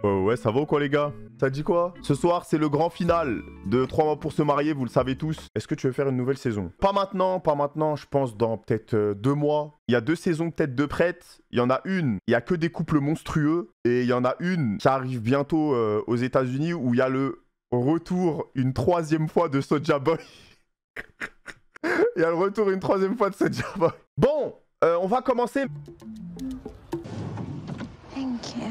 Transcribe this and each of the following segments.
Oh ouais, ça va ou quoi les gars? Ça dit quoi? Ce soir, c'est le grand final de 3 mois pour se marier, vous le savez tous. Est-ce que tu veux faire une nouvelle saison? Pas maintenant, je pense dans peut-être 2 mois. Il y a 2 saisons peut-être de prêtes. Il y en a une, il y a que des couples monstrueux. Et il y en a une qui arrive bientôt aux États-Unis où il y a le retour une 3e fois de Soulja Boy. Il y a le retour une 3e fois de Soulja Boy. Bon, on va commencer. Thank you.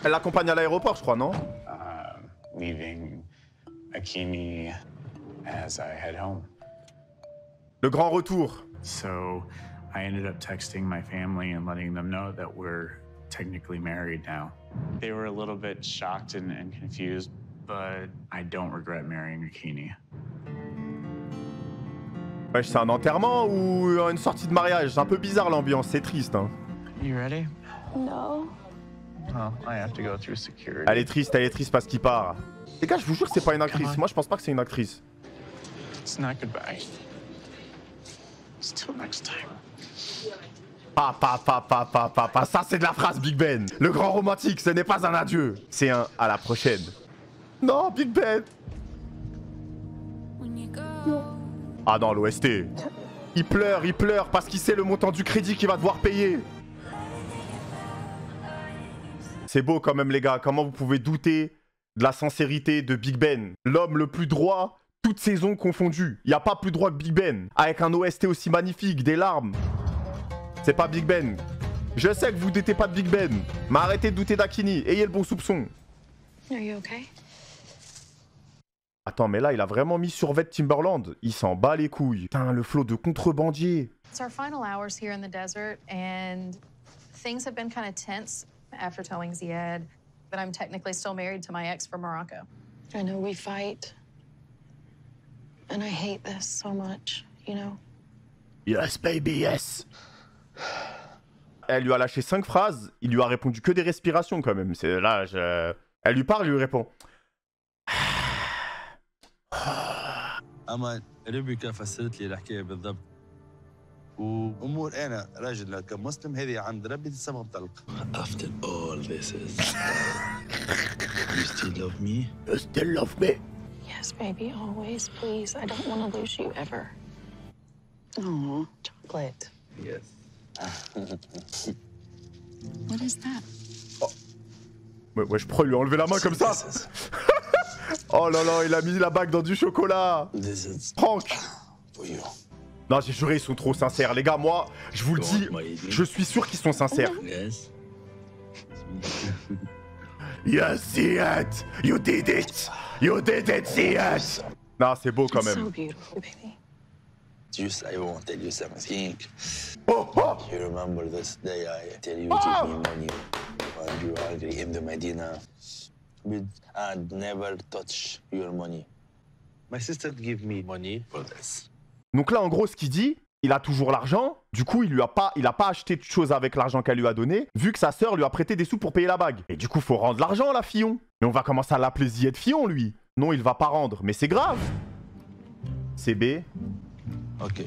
Elle l'accompagne à l'aéroport, je crois, non? Leaving Akini as I head home. Le grand retour. So I ended up texting my family and letting them know that we're technically married now. They were a little bit shocked and confused, but I don't regret marrying Akini. Ouais, c'est un enterrement ou une sortie de mariage? C'est un peu bizarre l'ambiance, c'est triste. Hein. You ready? No. Well, I have to go through security. Elle est triste parce qu'il part. Les gars, je vous jure que c'est pas une actrice. Moi, je pense pas que c'est une actrice. It's not goodbye. It's till next time. Ça, c'est de la phrase Big Ben. Le grand romantique, ce n'est pas un adieu. C'est un à la prochaine. Non, Big Ben. Ah non, l'OST. Il pleure parce qu'il sait le montant du crédit qu'il va devoir payer. C'est beau quand même les gars, comment vous pouvez douter de la sincérité de Big Ben. L'homme le plus droit, toutes saisons confondues. Il n'y a pas plus droit que Big Ben. Avec un OST aussi magnifique, des larmes. C'est pas Big Ben. Je sais que vous doutez pas de Big Ben, mais arrêtez de douter d'Akini, ayez le bon soupçon. Are you okay? Attends, mais là, il a vraiment mis survêt Timberland. Il s'en bat les couilles. Putain, le flot de contrebandiers. It's our final hours here in the desert, and things have been kind of tense after telling Ziad that I'm technically still married to my ex from Morocco. I know we fight. And I hate this so much, you know? Yes, baby, yes. Elle lui a lâché 5 phrases. Il lui a répondu que des respirations, quand même. C'est là, Elle lui parle, il lui répond. أما ريبيكا فسرت لي الحكاية بالضبط وأمور أنا راجل كمسلم هذه عند ربي تسمى بطلق. After all this is you still love me? You still love me? Yes, baby, always, please. I don't want to lose you ever. Oh, chocolate. Yes. What is that? Ouais, je pourrais lui enlever la main comme ça. Oh là là, il a mis la bague dans du chocolat. Franck. Non, j'ai juré, ils sont trop sincères. Les gars, moi, je vous le dis, je suis sûr qu'ils sont sincères. Yes. Yes, see it. You did it. You did it, see it. Non, c'est beau quand It's so même. beautiful, baby. Just I won't tell you something. Oh, oh. You remember this day I tell you give me money and you are in the Medina. And never touch your money. My sister give me money for this. Donc là, en gros, ce qu'il dit, il a toujours l'argent. Du coup, il a pas acheté de choses avec l'argent qu'elle lui a donné, vu que sa sœur lui a prêté des sous pour payer la bague. Et du coup, faut rendre l'argent, la Fillon. Mais on va commencer à l'appeler Zied Fillon, lui. Non, il va pas rendre, mais c'est grave. CB. Ok.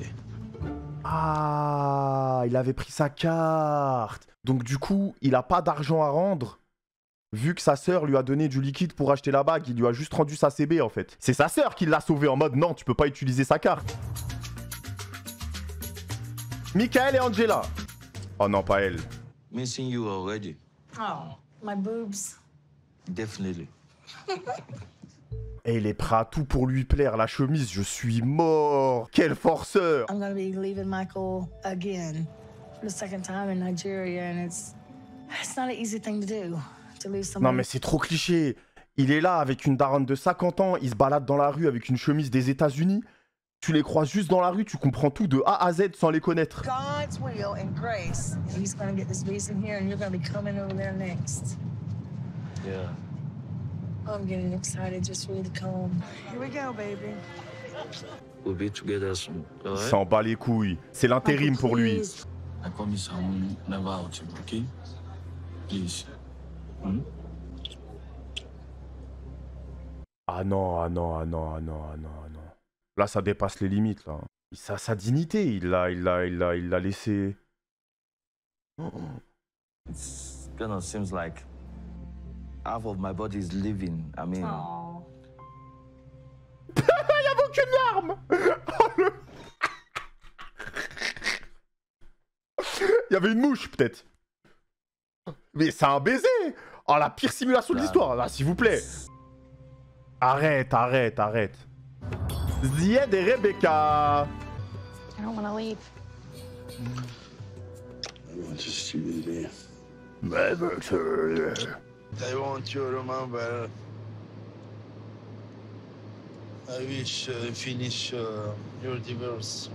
Ah, il avait pris sa carte. Donc du coup, il a pas d'argent à rendre. Vu que sa sœur lui a donné du liquide pour acheter la bague, il lui a juste rendu sa CB en fait. C'est sa sœur qui l'a sauvé en mode non, tu peux pas utiliser sa carte. Michael et Angela. Oh non, pas elle. Missing you already. Oh, my boobs. Definitely. Et il est prêt à tout pour lui plaire, la chemise, je suis mort. Quel forceur. I'm gonna be leaving Michael again for the second time in Nigeria, and it's not an easy thing to do. Non mais c'est trop cliché. Il est là avec une daronne de 50 ans, il se balade dans la rue avec une chemise des États-Unis. Tu les croises juste dans la rue, tu comprends tout de A à Z sans les connaître. God's will and grace. He's gonna get this visa here, and you're gonna be coming over there next. Yeah. I'm getting excited just for you to come. Here we go, baby. We'll be together soon. Il s'en bat les couilles. C'est l'intérim pour lui. I promise I will never out you, okay? Please. Ah non. Là, ça dépasse les limites, là. Sa dignité, il l'a laissé. It's kind of seems like half of my body is living. I mean, Aw. Il y avait aucune larme. Oh, le... Il y avait une mouche, peut-être. Mais c'est un baiser. Oh, la pire simulation de l'histoire. Là, s'il vous plaît. Arrête, arrête, arrête. Zied et Rebecca. I don't want to leave. I want to see you there. Mais I want you to remember. I wish finish your divorce.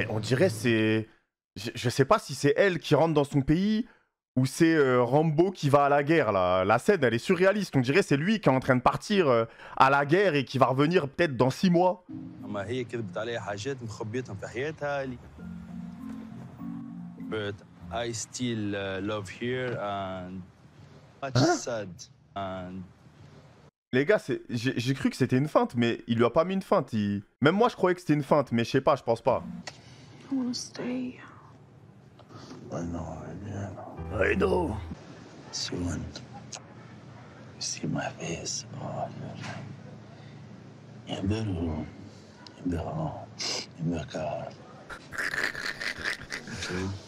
on dirait c'est... Je sais pas si c'est elle qui rentre dans son pays ou c'est Rambo qui va à la guerre, là. La scène, elle est surréaliste. On dirait c'est lui qui est en train de partir à la guerre et qui va revenir peut-être dans 6 mois. أما هي كذبت عليها حاجات مخبيتهم في حياتها لي. But I still love her and much sad and Les gars, j'ai cru que c'était une feinte, mais il lui a pas mis une feinte. Même moi, je croyais que c'était une feinte, mais je sais pas, je pense pas. I want to stay. I know, yeah. I know. So when you see my face, oh, you're like,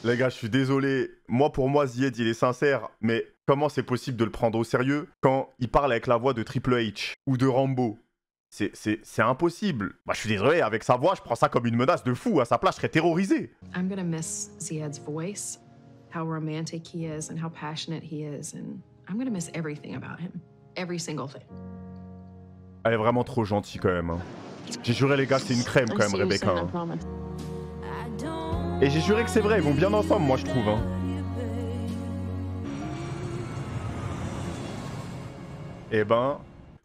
Les gars, je suis désolé. Moi, pour moi, Zied, il est sincère, mais comment c'est possible de le prendre au sérieux quand il parle avec la voix de Triple H ou de Rambo? C'est impossible. Bah, je suis désolé, avec sa voix, je prends ça comme une menace de fou. À sa place, je serais terrorisé. I'm gonna miss Zied's voice, how romantic he is and how passionate he is, and I'm gonna miss everything about him. Every single thing. Elle est vraiment trop gentille quand même. Hein. J'ai juré, les gars, c'est une crème quand même, Rebecca. Hein. Et j'ai juré que c'est vrai, ils vont bien ensemble, moi, je trouve. Hein. Eh ben...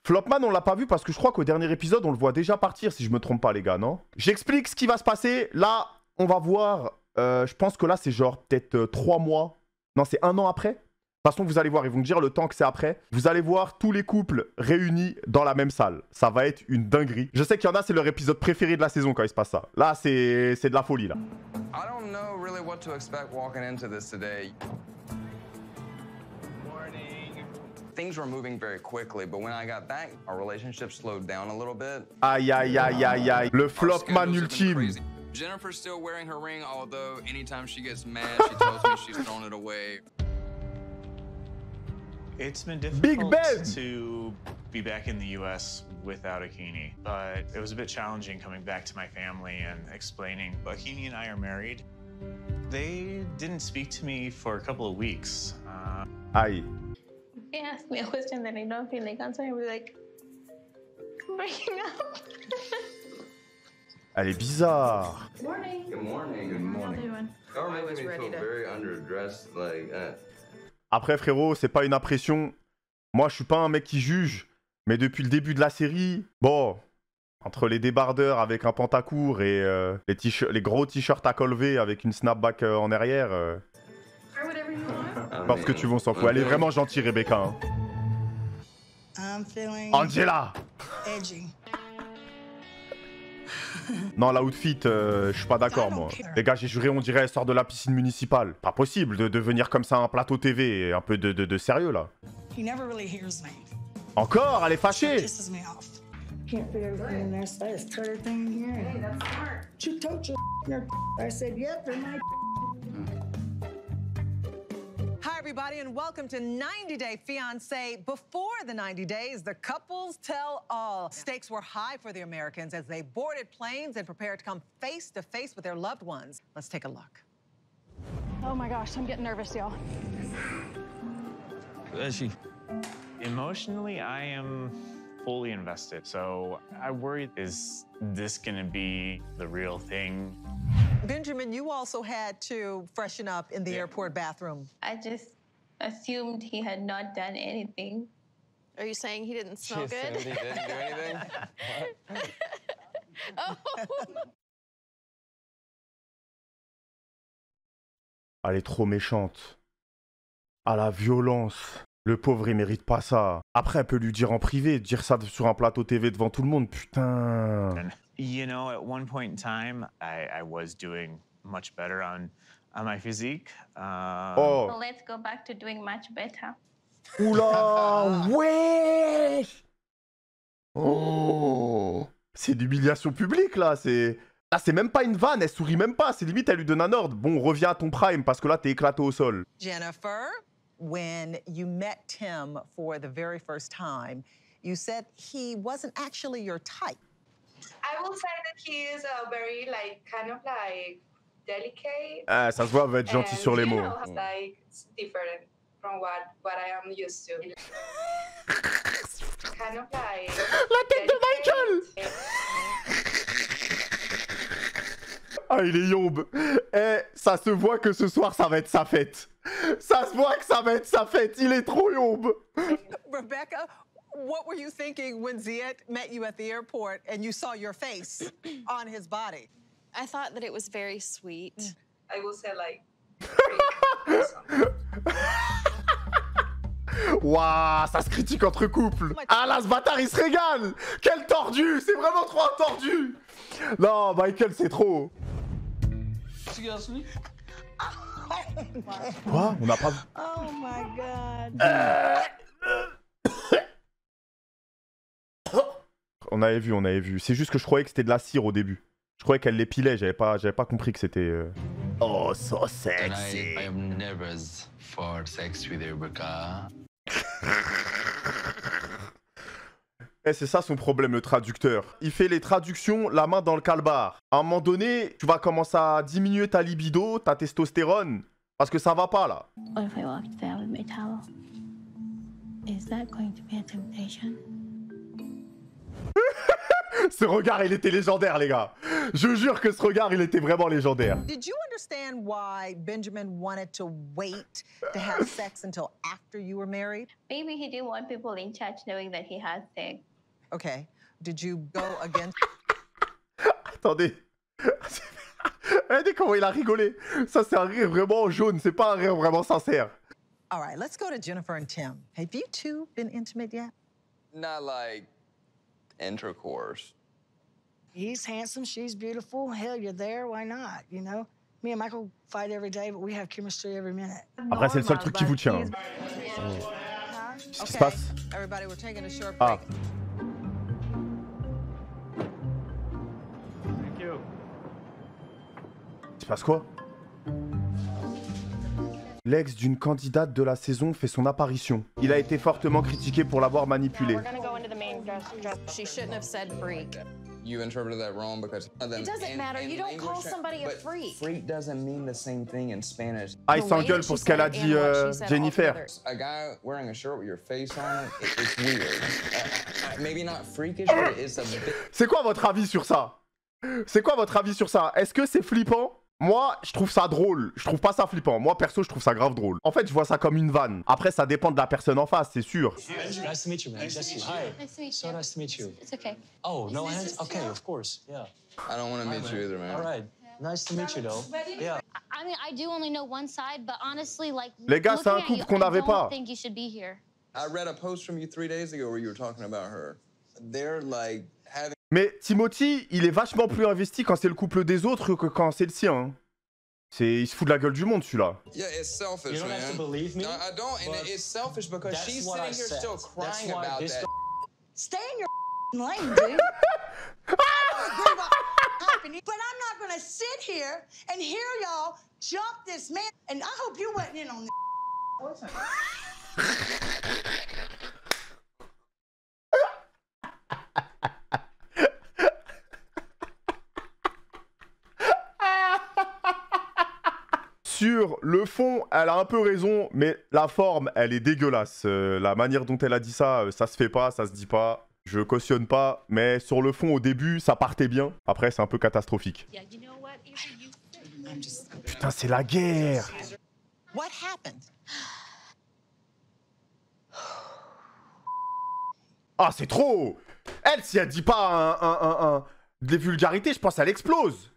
Flopman, on l'a pas vu parce que je crois qu'au dernier épisode, on le voit déjà partir, si je me trompe pas, les gars, non? J'explique ce qui va se passer. Là, on va voir... je pense que là, c'est genre peut-être 3 mois. Non, c'est 1 an après. De toute façon, vous allez voir, ils vont me dire le temps que c'est après. Vous allez voir tous les couples réunis dans la même salle. Ça va être une dinguerie. Je sais qu'il y en a, c'est leur épisode préféré de la saison quand il se passe ça. Là, c'est de la folie, là. I don't know really what to expect walking into this today. Morning. Things were moving very quickly, but when I got back, our relationship slowed down a little bit. Aïe, aïe, aïe, aïe, aïe. Le Flopman ultime. Jennifer's still wearing her ring, although anytime she gets mad, she tells me she's thrown it away. It's been Big difficult Ben! to be back in the U.S. without Akini, but it was a bit challenging coming back to my family and explaining Akini and I are married. They didn't speak to me for a couple of weeks. Aïe. He asked me a question that I don't feel like answering. I was like, breaking up. Elle est bizarre. Morning. Good morning. Good morning. Y'all making me feel very underdressed like that. Après, frérot, c'est pas une impression. Moi, je suis pas un mec qui juge. Mais depuis le début de la série, bon, entre les débardeurs avec un pantacourt et les gros t-shirts à col V avec une snapback en arrière, parce que tu vas, on s'en fout. Elle est vraiment gentille, Rebecca. Hein. I'm feeling Angela! edgy. Non, l'outfit, je suis pas d'accord, moi. Les gars, j'ai juré, on dirait, elle sort de la piscine municipale. Pas possible de venir comme ça à un plateau TV. Un peu de sérieux, là. He never really hears me. Encore, elle est fâchée. Pisses me off. Can't fit everything in there, so I just cut everything in here. Hey, that's smart. You told your I said, yep, they're my Hi, everybody, and welcome to 90 Day Fiancé. Before the 90 days, the couples tell all. Stakes were high for the Americans as they boarded planes and prepared to come face to face with their loved ones. Let's take a look. Oh my gosh, I'm getting nervous, y'all. Where is she? Emotionally, I am fully invested. So I worry, is this gonna be the real thing? Benjamin, you also had to freshen up in the airport bathroom. I just assumed he had not done anything. Are you saying he didn't smell good? He didn't do anything? Oh. Elle est trop méchante. À la violence. Le pauvre, il mérite pas ça. Après, elle peut lui dire en privé, dire ça sur un plateau TV devant tout le monde. Putain. You know, at one point in time, I was doing much better on My physique. Oh. So let's go back to doing much better. Oula, ouais. Oh. C'est d'humiliation publique là, c'est... Là, c'est même pas une vanne, elle sourit même pas, c'est limite, elle lui donne un ordre. Bon, reviens à ton prime, parce que là, t'es éclaté au sol. Jennifer, when you met Tim for the very first time, you said he wasn't actually your type. I will say that he is a very, like, kind of like delicate. Ah, ça se voit, elle va être gentille sur les you mots. know, like, it's different from what I am used to. Kind of like... La tête de Michael! Ah, il est yombe. Eh, ça se voit que ce soir, ça va être sa fête. Ça se voit que ça va être sa fête. Il est trop yombe. Rebecca, what were you thinking when Zied met you at the airport and you saw your face on his body? I thought that it was very sweet. I will say, like... Waouh, ça se critique entre couples. Ah là, ce bâtard, il se régale. Quel tordu. C'est vraiment trop un tordu. Non, Michael, c'est trop. Quoi? On n'a pas... Oh my God. On avait vu. C'est juste que je croyais que c'était de la cire au début. Je croyais qu'elle l'épilait, j'avais pas compris que c'était... Oh, so sexy. I am never for sex with Rebecca. Eh, c'est ça son problème, le traducteur. Il fait les traductions la main dans le calbar. À un moment donné, tu vas commencer à diminuer ta libido, ta testostérone, parce que ça va pas là. What if I walk there with my towel? Is that going to be a temptation? Ce regard, il était légendaire, les gars. Je jure que ce regard, il était vraiment légendaire. Did you understand why Benjamin wanted to wait to have sex until after you were married? Maybe he didn't want people in church knowing that he had sex. Okay. Did you go against... Attendez. Regardez comment il a rigolé. Ça, c'est un rire vraiment jaune. C'est pas un rire vraiment sincère. All right, let's go to Jennifer and Tim. Have you two been intimate yet? Not like intercourse. He's handsome, she's beautiful. Hell, you're there, why not, you know? Me and Michael fight every day, but we have chemistry every minute. Après, c'est le seul truc qui vous tient. Qu'est-ce qui se passe? Everybody, we're taking a short Ah. break. Thank you. Il se passe quoi? L'ex d'une candidate de la saison fait son apparition. Il a été fortement critiqué pour l'avoir manipulé. She shouldn't have said freak. You interpreted that wrong because It doesn't matter. You don't call somebody a freak. Freak doesn't mean the same thing in Spanish. Ah, il s'engueule pour ce qu'elle a dit Jennifer. A guy wearing a shirt with your face on it, it's weird. Maybe not freakish, but it's a bit... C'est quoi votre avis sur ça? C'est quoi votre avis sur ça? Est-ce que c'est flippant? Moi, je trouve ça drôle. Je trouve pas ça flippant. Moi, perso, je trouve ça grave drôle. En fait, je vois ça comme une vanne. Après, ça dépend de la personne en face, c'est sûr. Nice to meet you, man. Nice to meet you. Hi. Nice to meet you. So nice to meet you. It's okay. Oh, no hands? Okay, of course. Yeah. I don't want to meet you either, man. All right. Nice to meet you, though. Yeah. I mean, I do only know one side, but honestly, like, Les gars, c'est un couple qu'on n'avait pas. I think you should be here. I read a post from you 3 days ago where you were talking about her. They're like having... Mais Timothy, il est vachement plus investi quand c'est le couple des autres que quand c'est le sien. Hein. Il se fout de la guelle du monde, celui-là. Yeah, it's selfish, You don't man. have to believe me. No, I don't, and it's selfish because That's she's what sitting I here said. still That's crying why about this that. Stay in your lane, dude. But I'm not gonna sit here and hear y'all jump this man. And I hope you went in on this. Sur le fond, elle a un peu raison, mais la forme, elle est dégueulasse. La manière dont elle a dit ça, ça se fait pas, ça se dit pas. Je cautionne pas, mais sur le fond, au début, ça partait bien. Après, c'est un peu catastrophique. Putain, c'est la guerre. What happened? Ah, c'est trop. Elle, si elle dit pas des vulgarités, je pense qu'elle explose.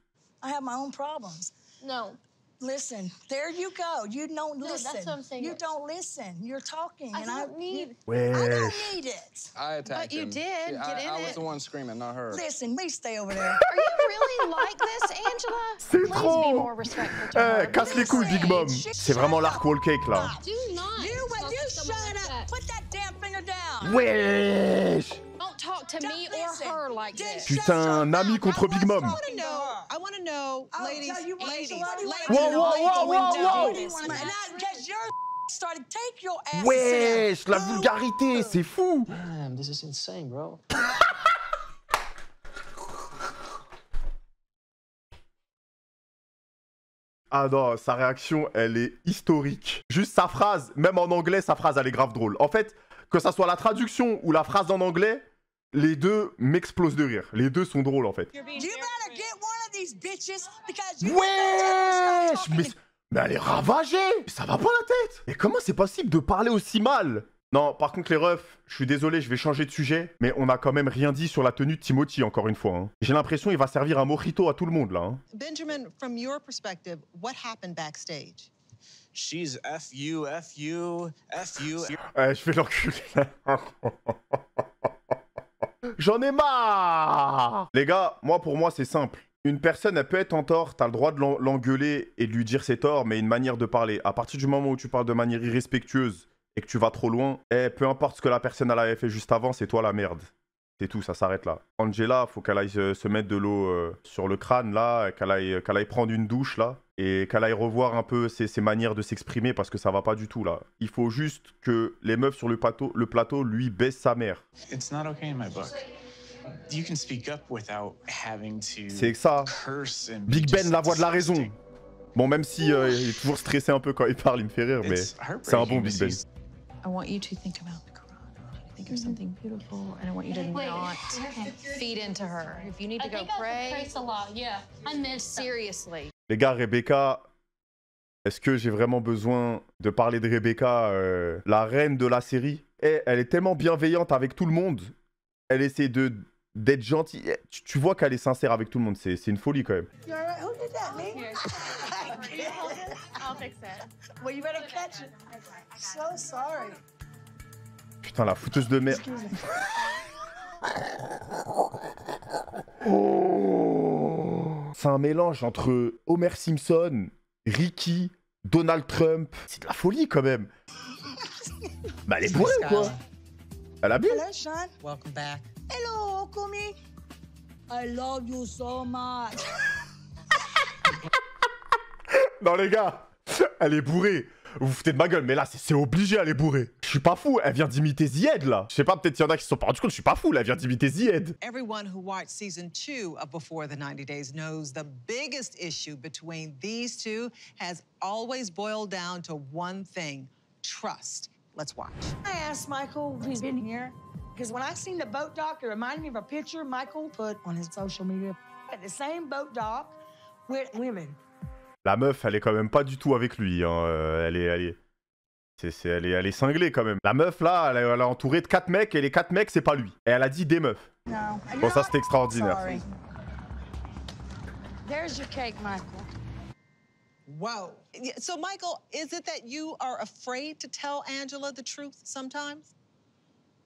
I have my own problems. No, Listen, there you go. You don't No, listen. that's what I'm saying. You don't listen. You're talking, I and don't need. I don't need it. I attacked But you him. did. See, Get in I was it. the one screaming, not her. Listen, please stay over there. Are you really like this, Angela? C'est Please trop. be more respectful to her. Casse les couilles, Big Mom. C'est vraiment l'arc wall cake là. Do not. You shut up. Put that damn finger down. Wesh. Don't talk to me or listen. her like this. Putain, Nami contre Big Mom. I want to know, ladies, ladies. Wow. Because you're started take your ass. Wesh, la vulgarité, c'est fou. Damn, this is insane, bro. Ah non, sa réaction, elle est historique. Juste sa phrase, même en anglais, sa phrase, elle est grave drôle. En fait, que ça soit la traduction ou la phrase en anglais, les deux m'explosent de rire. Les deux sont drôles, en fait. You better get one of these bitches because you Wesh, mais elle est ravagée. Ça va pas la tête. Et comment c'est possible de parler aussi mal? Non, par contre, les refs, je suis désolé, je vais changer de sujet, mais on a quand même rien dit sur la tenue de Timothy, encore une fois. Hein. J'ai l'impression qu'il va servir un mojito à tout le monde, là. Hein. Benjamin, from your perspective, what happened backstage? She's F-U. Je vais l'enculer. J'en ai marre. Les gars, pour moi, c'est simple. Une personne, elle peut être en tort, t'as le droit de l'engueuler et de lui dire ses torts, mais une manière de parler. À partir du moment où tu parles de manière irrespectueuse et que tu vas trop loin, peu importe ce que la personne elle avait fait juste avant, c'est toi la merde. C'est tout, ça s'arrête là. Angela, faut qu'elle aille se mettre de l'eau sur le crâne là, qu'elle aille prendre une douche là, et qu'elle aille revoir un peu ses manières de s'exprimer parce que ça va pas du tout là. Il faut juste que les meufs sur le plateau lui baissent sa mère. It's not okay in my book. You can speak up without having to C'est que ça. curse and Big Ben, la voix de la raison. Bon, même si il est toujours stressé un peu quand il parle, il me fait rire, mais c'est un bon Big Ben. I want you to think about the Quran. I want you to think of something beautiful, and I want you to not feed into her. If you need to go pray, Praise Allah. Yeah, I miss. Seriously. Les gars, Rebecca, est-ce que j'ai vraiment besoin de parler de Rebecca, la reine de la série? Elle est tellement bienveillante avec tout le monde. Elle essaie d'être gentille. Tu vois qu'elle est sincère avec tout le monde. C'est une folie quand même. You all right? Who did that, me? I'll fix it. Well, you better catch it. So sorry. Putain, la fouteuse de merde. Excuse me. C'est un mélange entre Homer Simpson, Ricky, Donald Trump. C'est de la folie quand même. Bah, elle est bourrée ou quoi? Elle a bu? Hello, Sean. Welcome back. Hello, Okumi. I love you so much. Non les gars, elle est bourrée. Vous vous foutez de ma gueule, mais là c'est obligé, elle est bourrée. Je suis pas fou, elle vient d'imiter The Head là. Je sais pas, peut-être qu'il y en a qui se sont pas rendus compte, je suis pas fou, là, elle vient d'imiter The Head. Everyone who watched season 2 of Before the 90 Days knows the biggest issue between these two has always boiled down to one thing: trust. Let's watch. I asked Michael if he's been here because when I seen the boat dock, it reminded me of a picture Michael put on his social media. At the same boat dock with women. La meuf, elle est quand même pas du tout avec lui. Hein. Elle est cinglée quand même. La meuf là, elle est entourée de 4 mecs et les 4 mecs, c'est pas lui. Et elle a dit des meufs. No. Bon, ça c'était extraordinaire. Sorry. There's your cake, Michael. Whoa. So, Michael, is it that you are afraid to tell Angela the truth sometimes?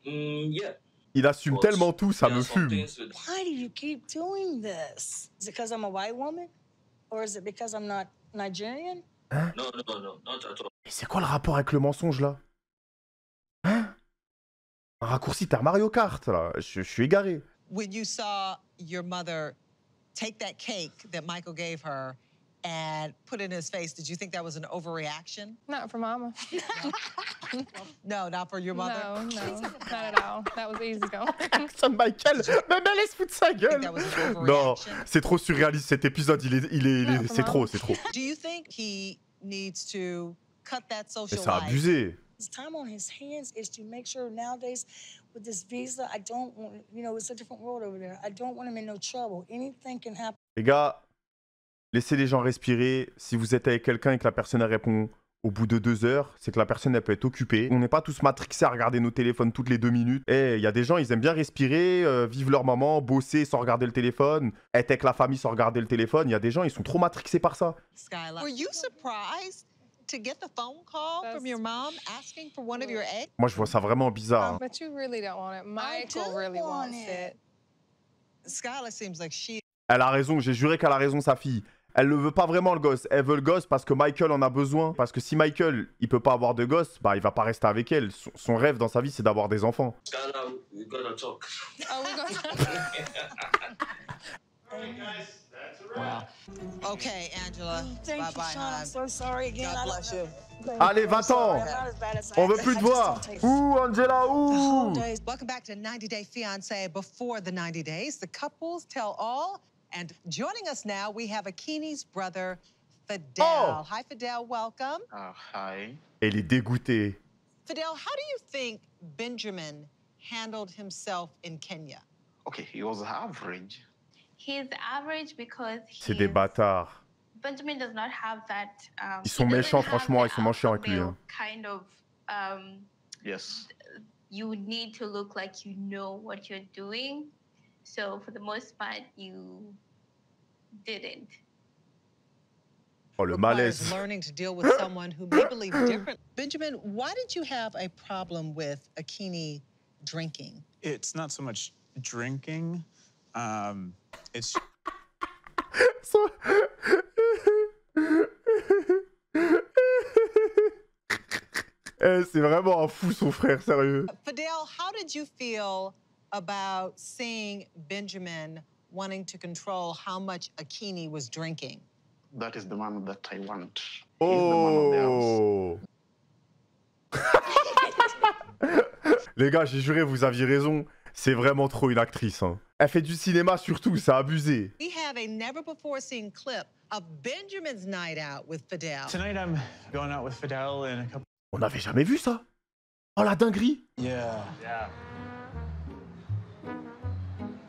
Yeah. Il assume tellement tout, ça me fume. Why do you keep doing this? Is it because I'm a white woman? Or is it because I'm not Nigerian? Hein? No, not at all. Mais c'est quoi le rapport avec le mensonge là? Hein? Un raccourci, t'as Mario Kart là. Je suis égaré. When you saw your mother take that cake that Michael gave her and put it in his face, did you think that was an overreaction? Not for Mama. No, not for your mother? No, not at all. That was easy going. Jackson Michael, même elle se fout de sa gueule. Non, c'est trop surréaliste cet épisode, c'est trop. Do you think he needs to cut that Mais social c'est life? abusé. His time on his hands is to make sure nowadays with this visa, I don't want, you know, it's a different world over there. I don't want him in no trouble. Anything can happen. Les gars, laissez les gens respirer. Si vous êtes avec quelqu'un et que la personne elle répond Au bout de 2 heures, c'est que la personne, elle peut être occupée. On n'est pas tous matrixés à regarder nos téléphones toutes les 2 minutes. Et il y a des gens, ils aiment bien respirer, vivre leur moment, bosser sans regarder le téléphone, être avec la famille sans regarder le téléphone. Il y a des gens, ils sont trop matrixés par ça. Skylar, were you surprised to get the phone call from your mom asking for one of your eggs? Moi, je vois ça vraiment bizarre. Hein. But you really don't want it. Michael really wants it. Skylar seems like she. Elle a raison, j'ai juré qu'elle a raison, sa fille. Elle ne veut pas vraiment le gosse. Elle veut le gosse parce que Michael en a besoin. Parce que si Michael, il peut pas avoir de gosse, bah il va pas rester avec elle. Son rêve dans sa vie, c'est d'avoir des enfants. Skylar, we gotta talk. Oh, we're gonna. Wow. Okay, Angela. Thank you, Bye-bye, Sean. I'm hon. so sorry again. God bless you. Allez, 20 ans. On veut plus te voir. Ouh, Angela, ouh. Welcome back to 90 Day Fiancé before the 90 days. The couples tell all. And joining us now, we have Akini's brother, Fidel. Oh. Hi, Fidel. Welcome. Hi. Elle est dégoûtée. Fidel, how do you think Benjamin handled himself in Kenya? Okay, he was average. He's average because C'est des bâtards. Benjamin does not have that. Ils sont méchants, franchement, ils sont méchants avec lui. Hein. Kind of. Yes. You need to look like you know what you're doing. So for the most part, you didn't. Oh, le malaise. Learning to deal with someone who may believe different. Benjamin, why did you have a problem with Akini drinking? It's not so much drinking. It's C'est vraiment un fou, son frère, sérieux. Fidel, how did you feel about seeing Benjamin wanting to control how much Akini was drinking? That is the man that I want. Oh. Les gars, j'ai juré, vous aviez raison. C'est vraiment trop une actrice. Hein. Elle fait du cinéma surtout, c'est abusé. We have a never before seen clip of Benjamin's night out with Fidel. Tonight I'm going out with Fidel and a couple. On n'avait jamais vu ça. Oh la dinguerie. Yeah.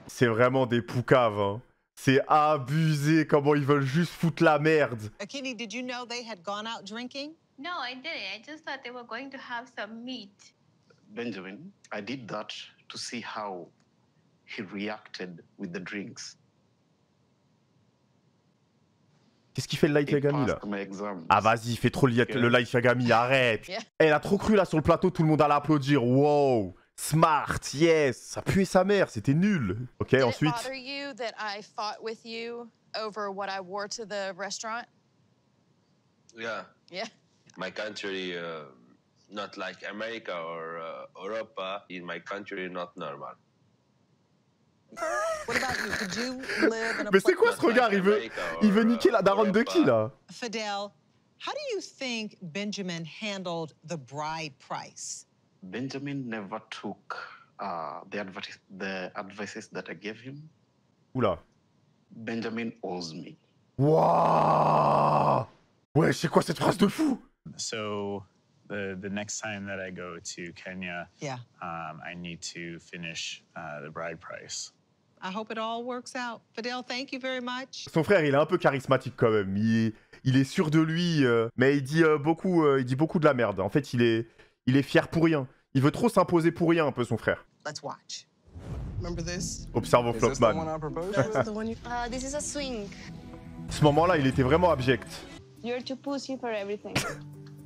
C'est vraiment des poucaves. Hein. C'est abusé comment ils veulent juste foutre la merde. Akini, did you know they had gone out drinking? No, I didn't. I just thought they were going to have some meat. Benjamin, I did that to see how he reacted with the drinks. Qu'est-ce qu'il fait le Light Yagami là? Ah vas-y, fais trop le Light Yagami, arrête. Elle a trop cru là sur le plateau, tout le monde allait applaudir. Wow, smart, yes. Ça puait sa mère, c'était nul. Ok, ensuite. Did it bother you that I fought with you over what I wore to the restaurant? Yeah. Yeah. My country, not like America or Europa. In my country, not normal. What about you? Could you live in a Mais c'est quoi ce regard? Il veut niquer la daronne de qui là? Fidel, how do you think Benjamin handled the bride price? Benjamin never took the advices that I gave him. Oula. Benjamin owes me. Waouh! Ouais, c'est quoi cette phrase de fou? So the next time that I go to Kenya, yeah, I need to finish the bride price. I hope it all works out. Fidel, thank you very much. Son frère, il est un peu charismatique quand même. Il est sûr de lui, mais il dit beaucoup de la merde. En fait, il est fier pour rien. Il veut trop s'imposer pour rien, un peu, son frère. Let's watch. Remember this? Observe Flopman. This is a swing. Ce moment-là, il était vraiment abject. You're too pussy for everything.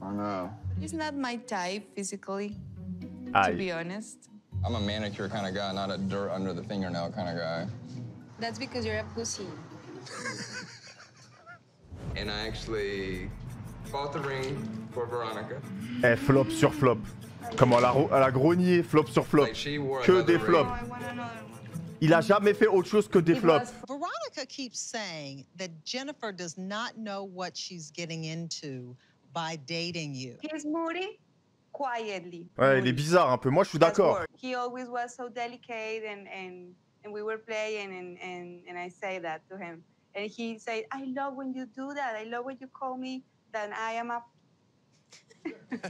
Oh no. He's not my type physically, Aye. to be honest. I'm a manicure kind of guy, not a dirt under the fingernail kind of guy. That's because you're a pussy. And I actually bought the ring for Veronica. Eh, flop sur flop. Comment elle a grogné flop sur flop. Que des flops. Il a jamais fait autre chose que des flops. Veronica keeps saying that Jennifer does not know what she's getting into by dating you. He's moody quietly. Ouais, il est bizarre un peu. Moi, je suis d'accord. He always was so delicate and we were playing and I say that to him. And he said, I love when you do that. I love when you call me that I am a...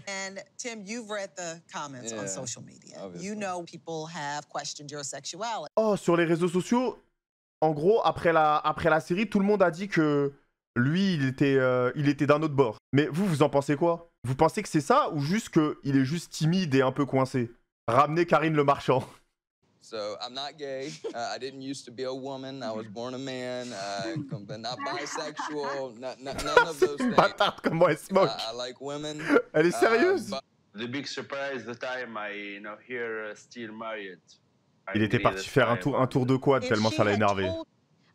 And Tim, you've read the comments on social media. Obviously. You know people have questioned your sexuality. Oh, sur les réseaux sociaux, en gros, après la série, tout le monde a dit que lui, il était d'un autre bord. Mais vous en pensez quoi? Vous pensez que c'est ça ou juste qu'il est juste timide et un peu coincé? Ramenez Karine Le Marchand. So I'm not gay. I didn't used to be a woman. I was born a man. But not bisexual. None of those things. Bâtard, comment elle se moque. I like women. Elle est sérieuse? The big surprise, the time I hear still married. Il était parti faire un tour de quad tellement ça l'a énervé.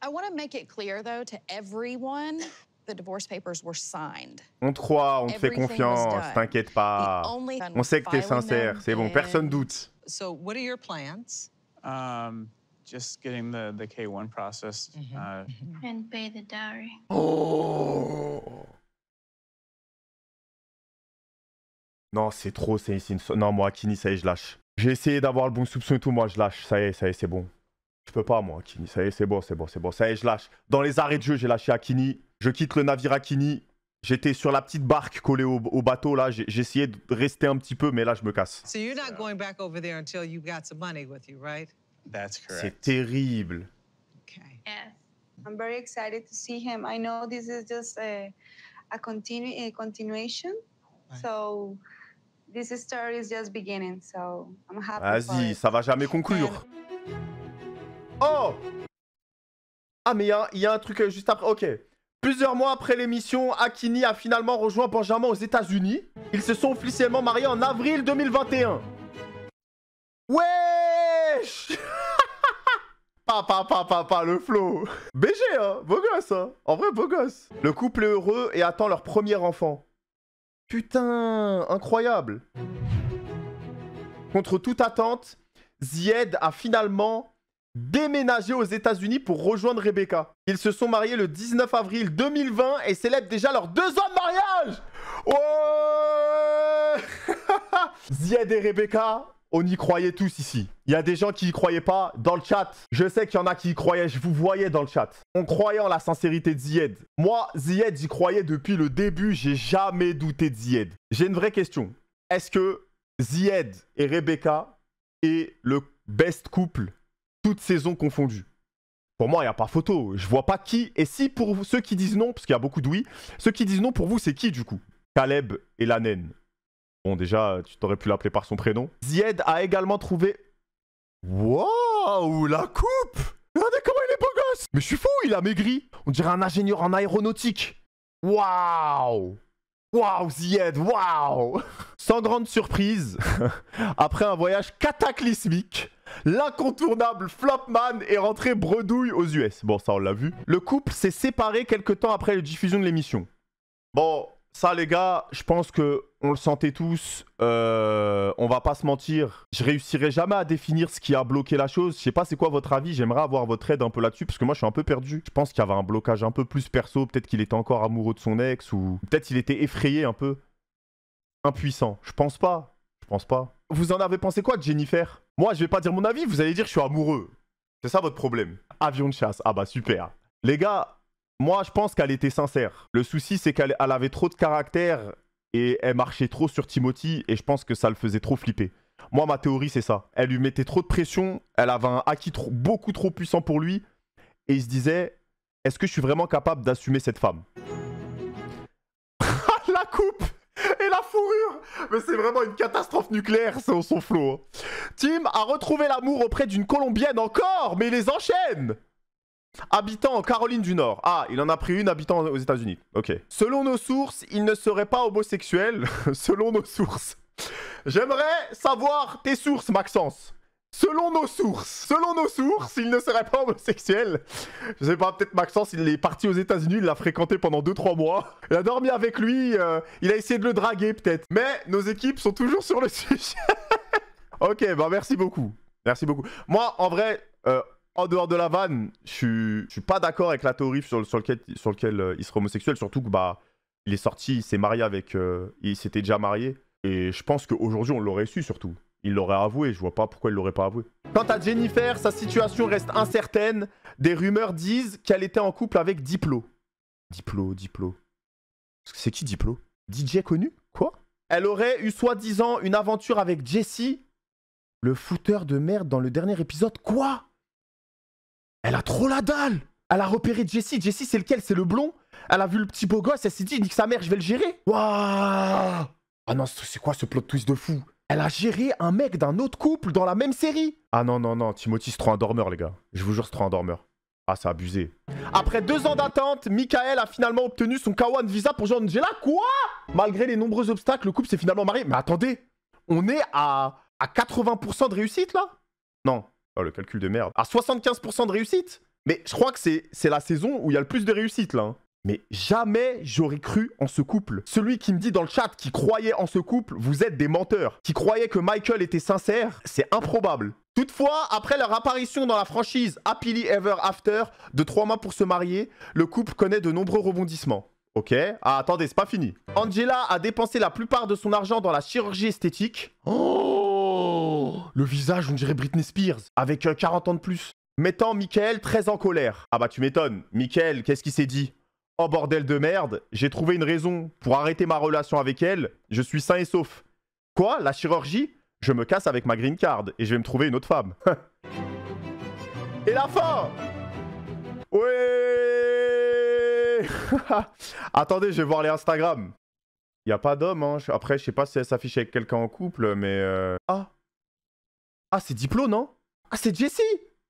I want to make it clear, though, to everyone, the divorce papers were signed. On te croit, on te fait confiance, t'inquiète pas. On sait que t'es sincère, c'est bon, personne doute. So what are your plans? Just getting the K1 processed. And pay the dowry. Oh non, c'est trop, non, moi, Akini, ça y est, je lâche. J'ai essayé d'avoir le bon soupçon et tout, moi, je lâche. Ça y est, c'est bon. Je peux pas, moi, Akini. Ça y est, c'est bon. Ça y est, je lâche. Dans les arrêts de jeu, j'ai lâché Akini. Je quitte le navire Akini. J'étais sur la petite barque collée au bateau, là. J'ai essayé de rester un petit peu, mais là, je me casse. So you're not going back over there until you got some money with you, right? That's correct. C'est terrible. Yes. I'm very excited to see him. I know this is just a continuation. Right. So this story is just beginning. So I'm happy. Vas-y, ça va jamais conclure. Oh! Ah, mais il y a un truc juste après. Ok. Plusieurs mois après l'émission, Akini a finalement rejoint Benjamin aux États-Unis. Ils se sont officiellement mariés en avril 2021. Wesh! Papa, le flow. BG, hein? Beau gosse, hein? En vrai, beau gosse. Le couple est heureux et attend leur premier enfant. Putain, incroyable. Contre toute attente, Zied a finalement déménagé aux États-Unis pour rejoindre Rebecca. Ils se sont mariés le 19 avril 2020 et célèbrent déjà leurs 2 ans de mariage. Ouais. Zied et Rebecca, on y croyait tous ici. Il y a des gens qui y croyaient pas dans le chat. Je sais qu'il y en a qui y croyaient, je vous voyais dans le chat. On croyait en la sincérité de Zied. Moi, Zied, j'y croyais depuis le début, j'ai jamais douté de Zied. J'ai une vraie question. Est-ce que Zied et Rebecca est le best couple, toutes saisons confondues? Pour moi, il n'y a pas photo. Je vois pas qui. Et si pour ceux qui disent non, parce qu'il y a beaucoup de oui, ceux qui disent non, pour vous, c'est qui du coup? Caleb et la naine. Bon, déjà, tu t'aurais pu l'appeler par son prénom. Zied a également trouvé... Waouh, la coupe! Regardez comment il est beau gosse! Mais je suis fou, il a maigri. On dirait un ingénieur en aéronautique. Waouh! Waouh, Zied, waouh! Sans grande surprise, après un voyage cataclysmique, l'incontournable Flopman est rentré bredouille aux US. Bon, ça, on l'a vu. Le couple s'est séparé quelques temps après la diffusion de l'émission. Bon, ça, les gars, je pense que on le sentait tous. On va pas se mentir. Je réussirai jamais à définir ce qui a bloqué la chose. Je sais pas c'est quoi votre avis. J'aimerais avoir votre aide un peu là-dessus parce que moi, je suis un peu perdu. Je pense qu'il y avait un blocage un peu plus perso. Peut-être qu'il était encore amoureux de son ex ou peut-être qu'il était effrayé un peu. Impuissant. Je pense pas. Vous en avez pensé quoi de Jennifer? Moi, je vais pas dire mon avis. Vous allez dire que je suis amoureux. C'est ça votre problème. Avion de chasse. Ah bah super. Les gars... Moi, je pense qu'elle était sincère. Le souci, c'est qu'elle avait trop de caractère et elle marchait trop sur Timothy et je pense que ça le faisait trop flipper. Moi, ma théorie, c'est ça. Elle lui mettait trop de pression, elle avait un acquis beaucoup trop puissant pour lui et il se disait, est-ce que je suis vraiment capable d'assumer cette femme? La coupe et la fourrure. Mais c'est vraiment une catastrophe nucléaire, c'est son flow. Hein. Tim a retrouvé l'amour auprès d'une Colombienne encore, mais il les enchaîne. Habitant en Caroline du Nord. Ah, il en a pris une habitant aux États-Unis. Ok. Selon nos sources, il ne serait pas homosexuel. Selon nos sources. J'aimerais savoir tes sources, Maxence. Selon nos sources, il ne serait pas homosexuel. Je sais pas, peut-être Maxence, il est parti aux États-Unis, il l'a fréquenté pendant 2-3 mois. Il a dormi avec lui, il a essayé de le draguer peut-être. Mais nos équipes sont toujours sur le sujet. Ok, bah merci beaucoup. Merci beaucoup. Moi, en vrai... en dehors de la vanne, je suis pas d'accord avec la théorie sur lequel il serait homosexuel, surtout que bah il est sorti, il s'est marié avec... il s'était déjà marié. Et je pense qu'aujourd'hui, on l'aurait su surtout. Il l'aurait avoué, je vois pas pourquoi il l'aurait pas avoué. Quant à Jennifer, sa situation reste incertaine. Des rumeurs disent qu'elle était en couple avec Diplo. Diplo. C'est qui Diplo? DJ connu? Quoi? Elle aurait eu soi-disant une aventure avec Jesse, le fouteur de merde dans le dernier épisode. Quoi? Elle a trop la dalle! Elle a repéré Jessie. Jessie, c'est lequel? C'est le blond? Elle a vu le petit beau gosse, elle s'est dit, nique sa mère, je vais le gérer. Waouh! Ah non, c'est quoi ce plot twist de fou? Elle a géré un mec d'un autre couple dans la même série. Ah non, non, non, Timothy, c'est trop un dormeur, les gars. Je vous jure, c'est trop un dormeur. Ah, c'est abusé. Après 2 ans d'attente, Michael a finalement obtenu son K1 visa pour rejoindre Angela. Quoi? Malgré les nombreux obstacles, le couple s'est finalement marié. Mais attendez, on est à 80% de réussite, là? Non. Oh, le calcul de merde. À 75% de réussite? Mais je crois que c'est la saison où il y a le plus de réussite, là. Mais jamais j'aurais cru en ce couple. Celui qui me dit dans le chat qui croyait en ce couple, vous êtes des menteurs. Qui croyait que Michael était sincère, c'est improbable. Toutefois, après leur apparition dans la franchise Happily Ever After de 3 mois pour se marier, le couple connaît de nombreux rebondissements. Ok. Ah, attendez, c'est pas fini. Angela a dépensé la plupart de son argent dans la chirurgie esthétique. Oh, le visage, on dirait Britney Spears, avec 40 ans de plus. Mettant Michael très en colère. Ah bah tu m'étonnes. Michael, qu'est-ce qu'il s'est dit? Oh bordel de merde, j'ai trouvé une raison pour arrêter ma relation avec elle. Je suis sain et sauf. Quoi? La chirurgie? Je me casse avec ma green card et je vais me trouver une autre femme. Et la fin? Ouais. Attendez, je vais voir les Instagram. Il n'y a pas d'homme, hein. Après, je sais pas si elle s'affiche avec quelqu'un en couple, mais... Ah, c'est Diplo, non? Ah, c'est Jessie.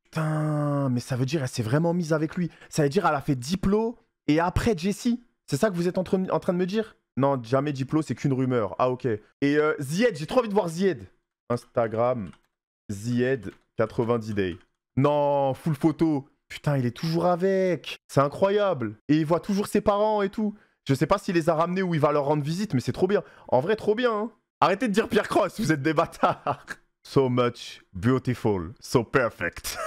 Putain, mais ça veut dire elle s'est vraiment mise avec lui. Ça veut dire elle a fait Diplo et après Jessie. C'est ça que vous êtes en train de me dire? Non, jamais Diplo, c'est qu'une rumeur. Ah, ok. Et Zied, j'ai trop envie de voir Zied. Instagram, Zied, 90 Day. Non, full photo. Putain, il est toujours avec. C'est incroyable. Et il voit toujours ses parents et tout. Je sais pas s'il les a ramenés ou il va leur rendre visite, mais c'est trop bien. En vrai, trop bien. Hein. Arrêtez de dire Pierre Cross, vous êtes des bâtards. So much beautiful, so perfect.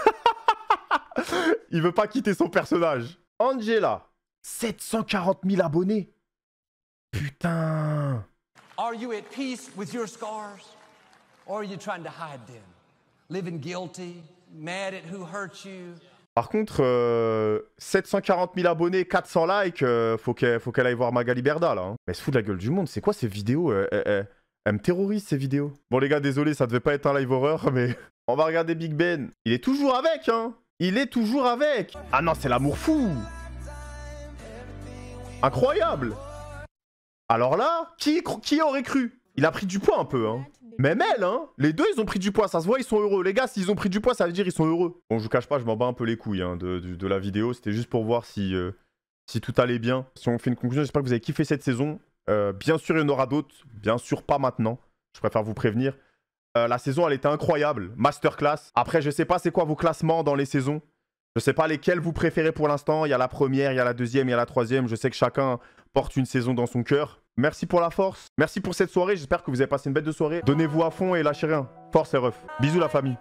Il veut pas quitter son personnage. Angela, 740 000 abonnés. Putain. Are you at peace with your scars? Or are you trying to hide them? Living guilty, mad at who hurt you? Par contre, 740 000 abonnés, 400 likes, faut qu'elle aille voir Magali Berda, là. Hein. Mais elle se fout de la gueule du monde. C'est quoi ces vidéos? Elle me terrorise, ces vidéos. Bon, les gars, désolé, ça devait pas être un live horreur, mais... On va regarder Big Ben. Il est toujours avec, hein. Il est toujours avec. Ah non, c'est l'amour fou. Incroyable. Alors là, qui aurait cru? Il a pris du poids un peu, hein. Même elle, hein. Les deux, ils ont pris du poids. Ça se voit, ils sont heureux. Les gars, s'ils ont pris du poids, ça veut dire ils sont heureux. Bon, je vous cache pas, je m'en bats un peu les couilles hein, de la vidéo. C'était juste pour voir si tout allait bien. Si on fait une conclusion, j'espère que vous avez kiffé cette saison. Bien sûr, il y en aura d'autres. Bien sûr, pas maintenant. Je préfère vous prévenir. La saison, elle était incroyable. Masterclass. Après, je sais pas c'est quoi vos classements dans les saisons. Je sais pas lesquels vous préférez pour l'instant. Il y a la première, il y a la deuxième, il y a la troisième. Je sais que chacun porte une saison dans son cœur. Merci pour la force. Merci pour cette soirée. J'espère que vous avez passé une bête de soirée. Donnez-vous à fond et lâchez rien. Force et ref. Bisous la famille.